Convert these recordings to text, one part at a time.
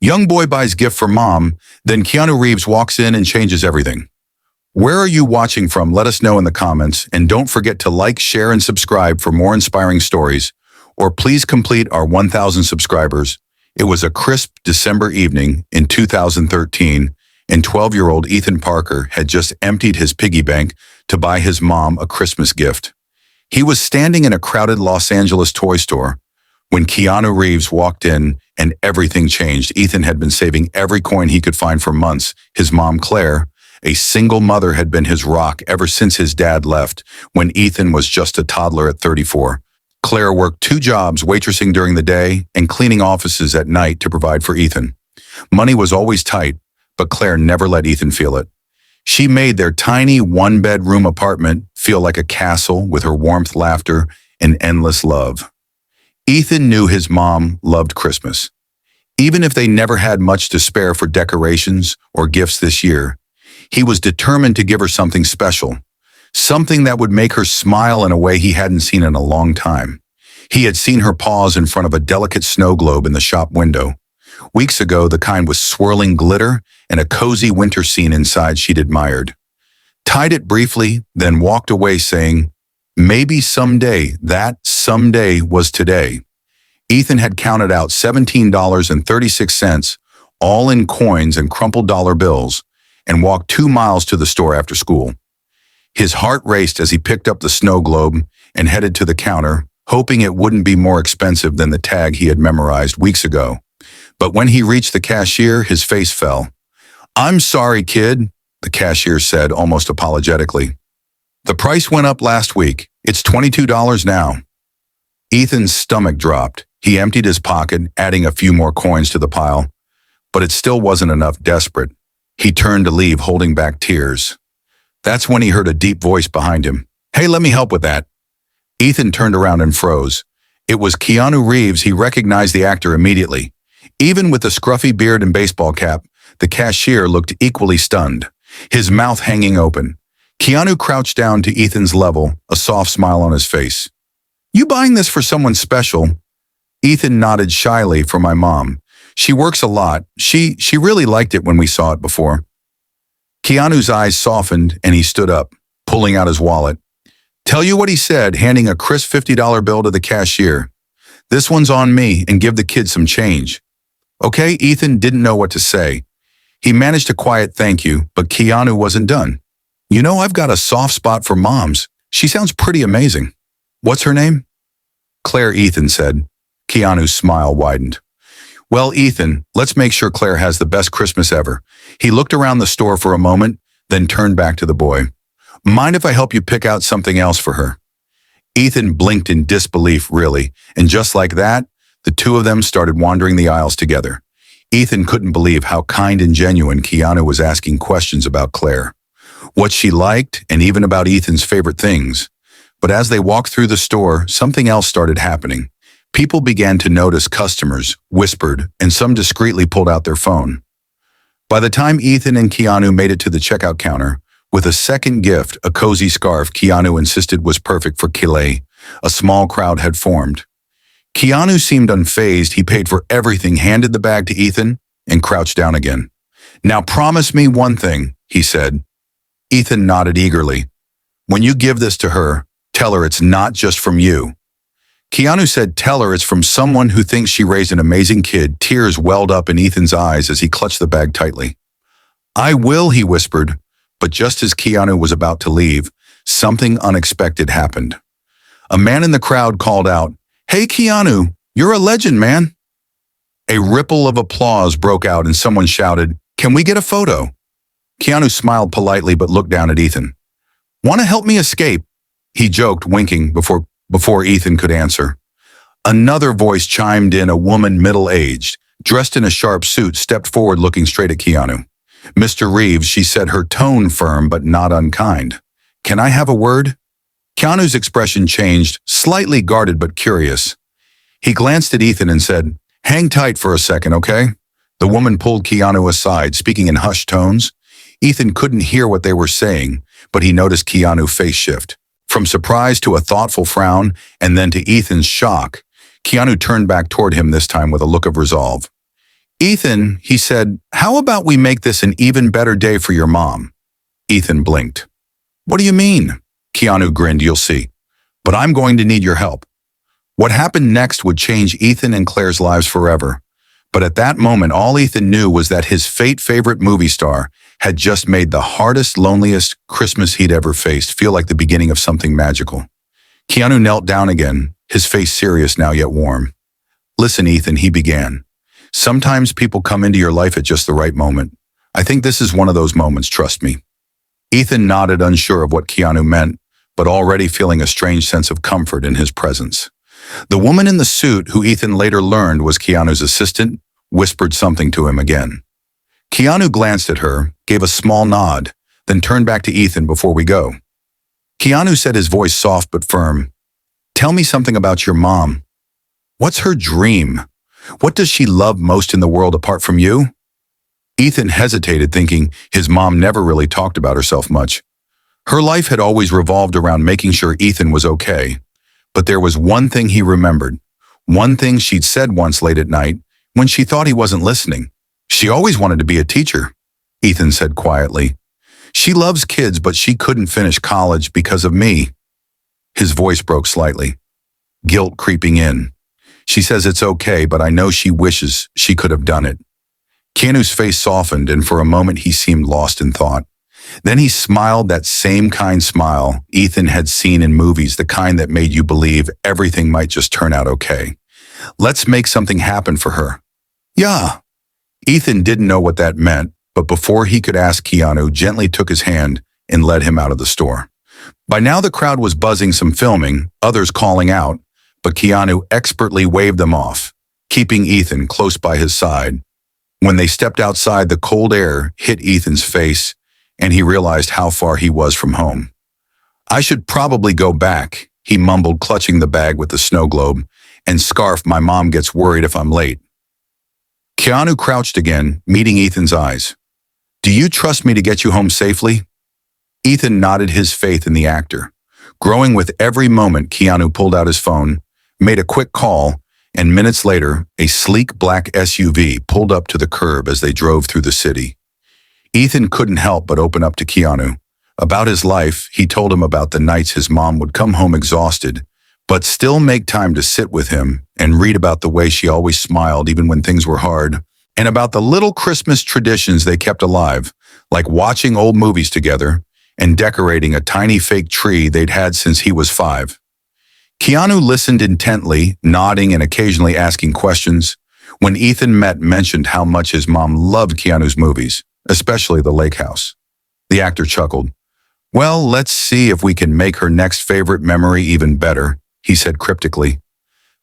Young boy buys gift for mom, then Keanu Reeves walks in and changes everything. Where are you watching from? Let us know in the comments, and don't forget to like, share, and subscribe for more inspiring stories, or please complete our 1,000 subscribers. It was a crisp December evening in 2013, and 12-year-old Ethan Parker had just emptied his piggy bank to buy his mom a Christmas gift. He was standing in a crowded Los Angeles toy store when Keanu Reeves walked in and everything changed. Ethan had been saving every coin he could find for months. His mom, Claire, a single mother, had been his rock ever since his dad left when Ethan was just a toddler at 34. Claire worked 2 jobs, waitressing during the day and cleaning offices at night to provide for Ethan. Money was always tight, but Claire never let Ethan feel it. She made their tiny 1-bedroom apartment feel like a castle with her warmth, laughter, and endless love. Ethan knew his mom loved Christmas. Even if they never had much to spare for decorations or gifts this year, he was determined to give her something special, something that would make her smile in a way he hadn't seen in a long time. He had seen her pause in front of a delicate snow globe in the shop window. Weeks ago, the kind with swirling glitter and a cozy winter scene inside she'd admired. Tied it briefly, then walked away saying, maybe someday. That someday was today. Ethan had counted out $17.36, all in coins and crumpled dollar bills, and walked 2 miles to the store after school. His heart raced as he picked up the snow globe and headed to the counter, hoping it wouldn't be more expensive than the tag he had memorized weeks ago. But when he reached the cashier, his face fell. "I'm sorry, kid," the cashier said almost apologetically. "The price went up last week. It's $22 now." Ethan's stomach dropped. He emptied his pocket, adding a few more coins to the pile. But it still wasn't enough. Desperate, he turned to leave, holding back tears. That's when he heard a deep voice behind him. "Hey, let me help with that." Ethan turned around and froze. It was Keanu Reeves. He recognized the actor immediately. Even with the scruffy beard and baseball cap, the cashier looked equally stunned, his mouth hanging open. Keanu crouched down to Ethan's level, a soft smile on his face. "You buying this for someone special?" Ethan nodded shyly. "For my mom. She works a lot. She really liked it when we saw it before." Keanu's eyes softened and he stood up, pulling out his wallet. "Tell you what," he said, handing a crisp $50 bill to the cashier. "This one's on me, and give the kid some change." "Okay," Ethan didn't know what to say. He managed a quiet thank you, but Keanu wasn't done. "You know, I've got a soft spot for moms. She sounds pretty amazing." "What's her name?" "Claire," Ethan said. Keanu's smile widened. "Well, Ethan, let's make sure Claire has the best Christmas ever." He looked around the store for a moment, then turned back to the boy. "Mind if I help you pick out something else for her?" Ethan blinked in disbelief, really, and just like that, the two of them started wandering the aisles together. Ethan couldn't believe how kind and genuine Keanu was, asking questions about Claire, what she liked, and even about Ethan's favorite things. But as they walked through the store, something else started happening. People began to notice. Customers whispered, and some discreetly pulled out their phone. By the time Ethan and Keanu made it to the checkout counter, with a second gift, a cozy scarf Keanu insisted was perfect for Kile, a small crowd had formed. Keanu seemed unfazed. He paid for everything, handed the bag to Ethan, and crouched down again. "Now promise me one thing," he said. Ethan nodded eagerly. "When you give this to her, tell her it's not just from you." Keanu said, "Tell her it's from someone who thinks she raised an amazing kid." Tears welled up in Ethan's eyes as he clutched the bag tightly. "I will," he whispered, but just as Keanu was about to leave, something unexpected happened. A man in the crowd called out, "Hey, Keanu, you're a legend, man." A ripple of applause broke out and someone shouted, "Can we get a photo?" Keanu smiled politely but looked down at Ethan. "Want to help me escape?" he joked, winking before Ethan could answer. Another voice chimed in. A woman, middle-aged, dressed in a sharp suit, stepped forward, looking straight at Keanu. "Mr. Reeves," she said, her tone firm but not unkind. "Can I have a word?" Keanu's expression changed, slightly guarded but curious. He glanced at Ethan and said, "Hang tight for a second, okay?" The woman pulled Keanu aside, speaking in hushed tones. Ethan couldn't hear what they were saying, but he noticed Keanu's face shift. From surprise to a thoughtful frown, and then to Ethan's shock, Keanu turned back toward him, this time with a look of resolve. Ethan, he said, how about we make this an even better day for your mom? Ethan blinked. What do you mean? Keanu grinned, you'll see. But I'm going to need your help. What happened next would change Ethan and Claire's lives forever. But at that moment, all Ethan knew was that his favorite movie star had just made the hardest, loneliest Christmas he'd ever faced feel like the beginning of something magical. Keanu knelt down again, his face serious now yet warm. Listen, Ethan, he began. Sometimes people come into your life at just the right moment. I think this is one of those moments, trust me. Ethan nodded, unsure of what Keanu meant, but already feeling a strange sense of comfort in his presence. The woman in the suit, who Ethan later learned was Keanu's assistant, whispered something to him again. Keanu glanced at her, gave a small nod, then turned back to Ethan. Before we go. Keanu said, his voice soft but firm. Tell me something about your mom. What's her dream? What does she love most in the world apart from you? Ethan hesitated, thinking his mom never really talked about herself much. Her life had always revolved around making sure Ethan was okay. But there was one thing he remembered, one thing she'd said once late at night when she thought he wasn't listening. She always wanted to be a teacher, Ethan said quietly. She loves kids, but she couldn't finish college because of me. His voice broke slightly, guilt creeping in. She says it's okay, but I know she wishes she could have done it. Keanu's face softened, and for a moment he seemed lost in thought. Then he smiled, that same kind smile Ethan had seen in movies, the kind that made you believe everything might just turn out okay. Let's make something happen for her. Yeah. Ethan didn't know what that meant, but before he could ask, Keanu gently took his hand and led him out of the store. By now the crowd was buzzing, some filming, others calling out, but Keanu expertly waved them off, keeping Ethan close by his side. When they stepped outside, the cold air hit Ethan's face, and he realized how far he was from home. I should probably go back, he mumbled, clutching the bag with the snow globe and scarf. My mom gets worried if I'm late. Keanu crouched again, meeting Ethan's eyes. Do you trust me to get you home safely? Ethan nodded, his faith in the actor growing with every moment. Keanu pulled out his phone, made a quick call, and minutes later, a sleek black SUV pulled up to the curb as they drove through the city. Ethan couldn't help but open up to Keanu. About his life, he told him about the nights his mom would come home exhausted, but still make time to sit with him and read about the way she always smiled even when things were hard, and about the little Christmas traditions they kept alive, like watching old movies together and decorating a tiny fake tree they'd had since he was 5. Keanu listened intently, nodding and occasionally asking questions. When Ethan mentioned how much his mom loved Keanu's movies, especially The Lake House, the actor chuckled. Well, let's see if we can make her next favorite memory even better, he said cryptically.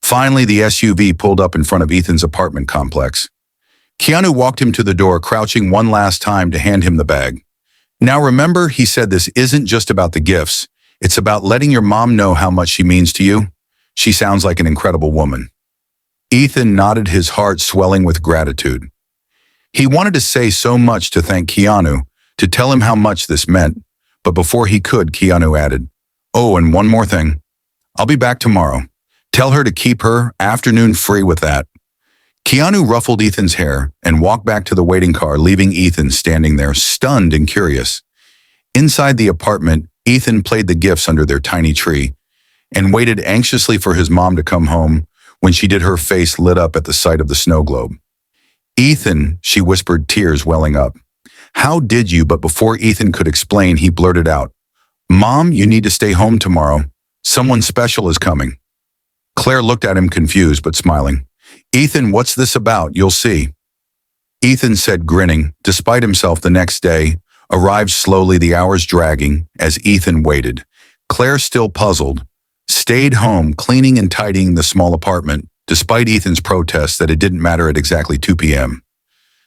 Finally, the SUV pulled up in front of Ethan's apartment complex. Keanu walked him to the door, crouching one last time to hand him the bag. Now remember, he said, this isn't just about the gifts. It's about letting your mom know how much she means to you. She sounds like an incredible woman. Ethan nodded, his heart swelling with gratitude. He wanted to say so much to thank Keanu, to tell him how much this meant, but before he could, Keanu added, oh, and one more thing. I'll be back tomorrow. Tell her to keep her afternoon free with that. Keanu ruffled Ethan's hair and walked back to the waiting car, leaving Ethan standing there, stunned and curious. Inside the apartment, Ethan played the gifts under their tiny tree and waited anxiously for his mom to come home. When she did, her face lit up at the sight of the snow globe. Ethan, she whispered, tears welling up. How did you? But before Ethan could explain, he blurted out, Mom, you need to stay home tomorrow. Someone special is coming. Claire looked at him, confused but smiling. Ethan, what's this about? You'll see. Ethan said, grinning. Despite himself, the next day arrived slowly, the hours dragging as Ethan waited. Claire, still puzzled, stayed home, cleaning and tidying the small apartment, despite Ethan's protests that it didn't matter at exactly 2 p.m.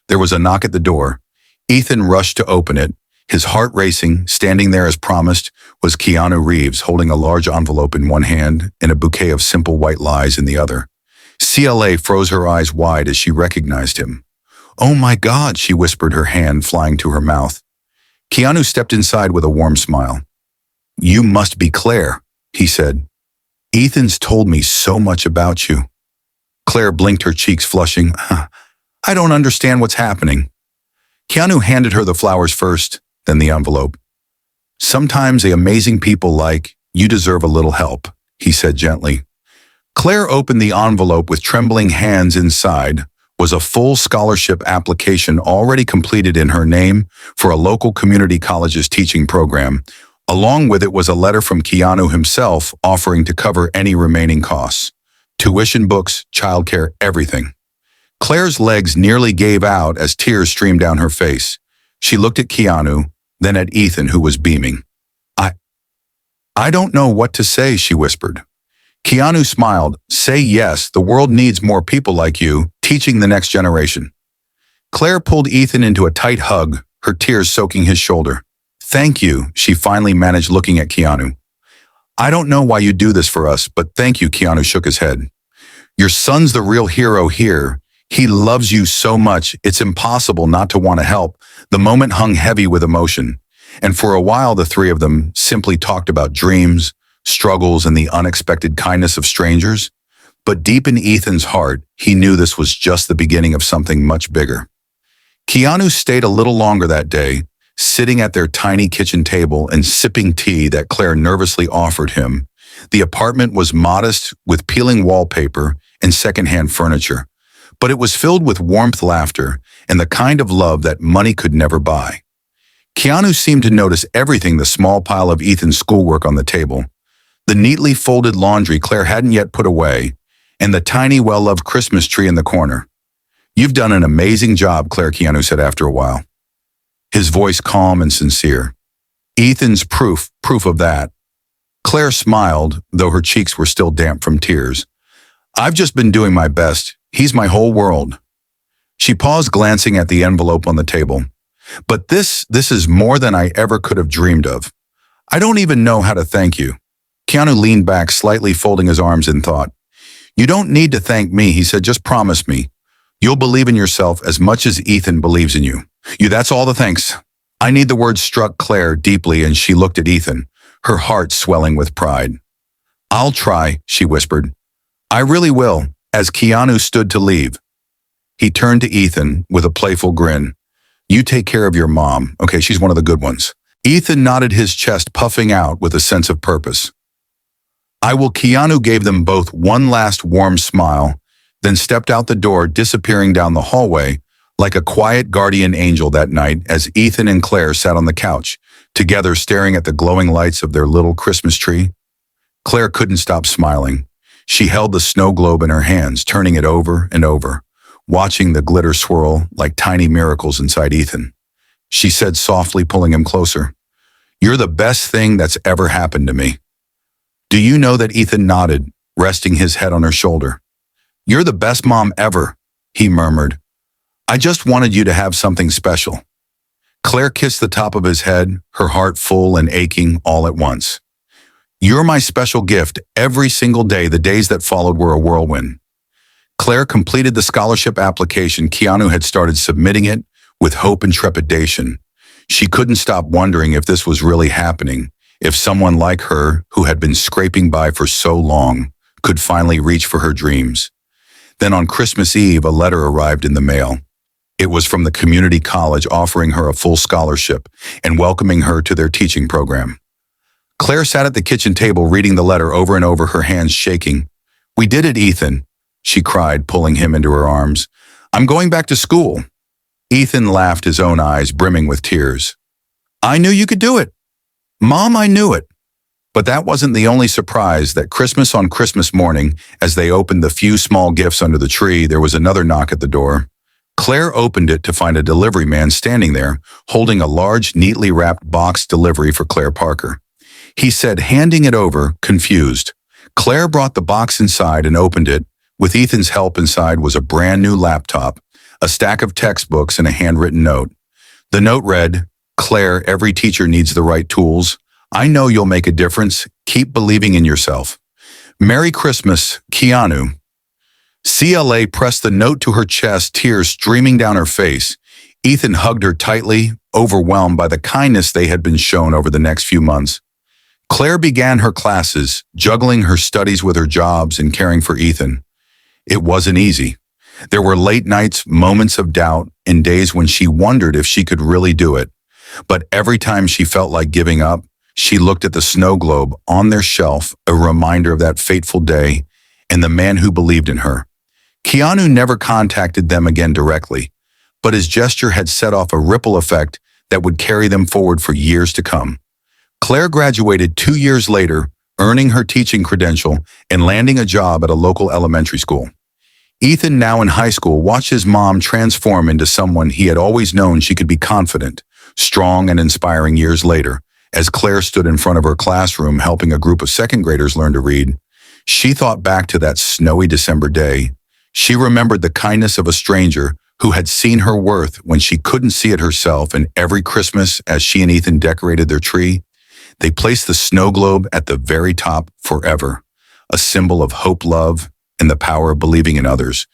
There was a knock at the door. Ethan rushed to open it, his heart racing. Standing there as promised was Keanu Reeves, holding a large envelope in one hand and a bouquet of simple white lies in the other. CLA froze her eyes wide as she recognized him. Oh my God, she whispered, her hand flying to her mouth. Keanu stepped inside with a warm smile. You must be Claire, he said. Ethan's told me so much about you. Claire blinked, her cheeks flushing. I don't understand what's happening. Keanu handed her the flowers first, then the envelope. Sometimes the amazing people like, you deserve a little help, he said gently. Claire opened the envelope with trembling hands. Inside was a full scholarship application already completed in her name for a local community college's teaching program. Along with it was a letter from Keanu himself offering to cover any remaining costs. Tuition, books, childcare, everything. Claire's legs nearly gave out as tears streamed down her face. She looked at Keanu, then at Ethan, who was beaming. I don't know what to say, she whispered. Keanu smiled. Say yes, the world needs more people like you, teaching the next generation. Claire pulled Ethan into a tight hug, her tears soaking his shoulder. Thank you, she finally managed, looking at Keanu. I don't know why you do this for us, but thank you, Keanu shook his head. Your son's the real hero here. He loves you so much, it's impossible not to want to help. The moment hung heavy with emotion, and for a while the three of them simply talked about dreams, struggles, and the unexpected kindness of strangers. But deep in Ethan's heart, he knew this was just the beginning of something much bigger. Keanu stayed a little longer that day, sitting at their tiny kitchen table and sipping tea that Claire nervously offered him. The apartment was modest, with peeling wallpaper and secondhand furniture, but it was filled with warmth, laughter, and the kind of love that money could never buy. Keanu seemed to notice everything: the small pile of Ethan's schoolwork on the table, the neatly folded laundry Claire hadn't yet put away, and the tiny, well-loved Christmas tree in the corner. You've done an amazing job, Claire, Keanu said after a while, his voice calm and sincere. Ethan's proof of that. Claire smiled, though her cheeks were still damp from tears. I've just been doing my best. He's my whole world. She paused, glancing at the envelope on the table. But this is more than I ever could have dreamed of. I don't even know how to thank you. Keanu leaned back, slightly folding his arms in thought. You don't need to thank me, he said. Just promise me you'll believe in yourself as much as Ethan believes in you. That's all the thanks. I need. The words struck Claire deeply, and she looked at Ethan, her heart swelling with pride. I'll try, she whispered. I really will. As Keanu stood to leave, he turned to Ethan with a playful grin. You take care of your mom, okay? She's one of the good ones. Ethan nodded, his chest puffing out with a sense of purpose. I will. Keanu gave them both one last warm smile, then stepped out the door, disappearing down the hallway like a quiet guardian angel that night as Ethan and Claire sat on the couch, together staring at the glowing lights of their little Christmas tree. Claire couldn't stop smiling. She held the snow globe in her hands, turning it over and over, watching the glitter swirl like tiny miracles inside Ethan. She said softly, pulling him closer, You're the best thing that's ever happened to me. Do you know that? Ethan nodded, resting his head on her shoulder. You're the best mom ever, he murmured. I just wanted you to have something special. Claire kissed the top of his head, her heart full and aching all at once. You're my special gift every single day. The days that followed were a whirlwind. Claire completed the scholarship application. Keanu had started submitting it with hope and trepidation. She couldn't stop wondering if this was really happening, if someone like her, who had been scraping by for so long, could finally reach for her dreams. Then on Christmas Eve, a letter arrived in the mail. It was from the community college, offering her a full scholarship and welcoming her to their teaching program. Claire sat at the kitchen table, reading the letter over and over, her hands shaking. We did it, Ethan, she cried, pulling him into her arms. I'm going back to school. Ethan laughed, his own eyes brimming with tears. I knew you could do it. Mom, I knew it. But that wasn't the only surprise. That Christmas, on Christmas morning, as they opened the few small gifts under the tree, there was another knock at the door. Claire opened it to find a delivery man standing there, holding a large, neatly wrapped box delivery for Claire Parker. He said, handing it over, confused. Claire brought the box inside and opened it. With Ethan's help, inside was a brand new laptop, a stack of textbooks, and a handwritten note. The note read, Claire, every teacher needs the right tools. I know you'll make a difference. Keep believing in yourself. Merry Christmas, Keanu. CLA pressed the note to her chest, tears streaming down her face. Ethan hugged her tightly, overwhelmed by the kindness they had been shown over the next few months. Claire began her classes, juggling her studies with her jobs and caring for Ethan. It wasn't easy. There were late nights, moments of doubt, and days when she wondered if she could really do it. But every time she felt like giving up, she looked at the snow globe on their shelf, a reminder of that fateful day and the man who believed in her. Keanu never contacted them again directly, but his gesture had set off a ripple effect that would carry them forward for years to come. Claire graduated 2 years later, earning her teaching credential and landing a job at a local elementary school. Ethan, now in high school, watched his mom transform into someone he had always known she could be: confident, strong, and inspiring. Years later, as Claire stood in front of her classroom helping a group of second graders learn to read, she thought back to that snowy December day. She remembered the kindness of a stranger who had seen her worth when she couldn't see it herself, and every Christmas, as she and Ethan decorated their tree, they placed the snow globe at the very top forever, a symbol of hope, love, and the power of believing in others.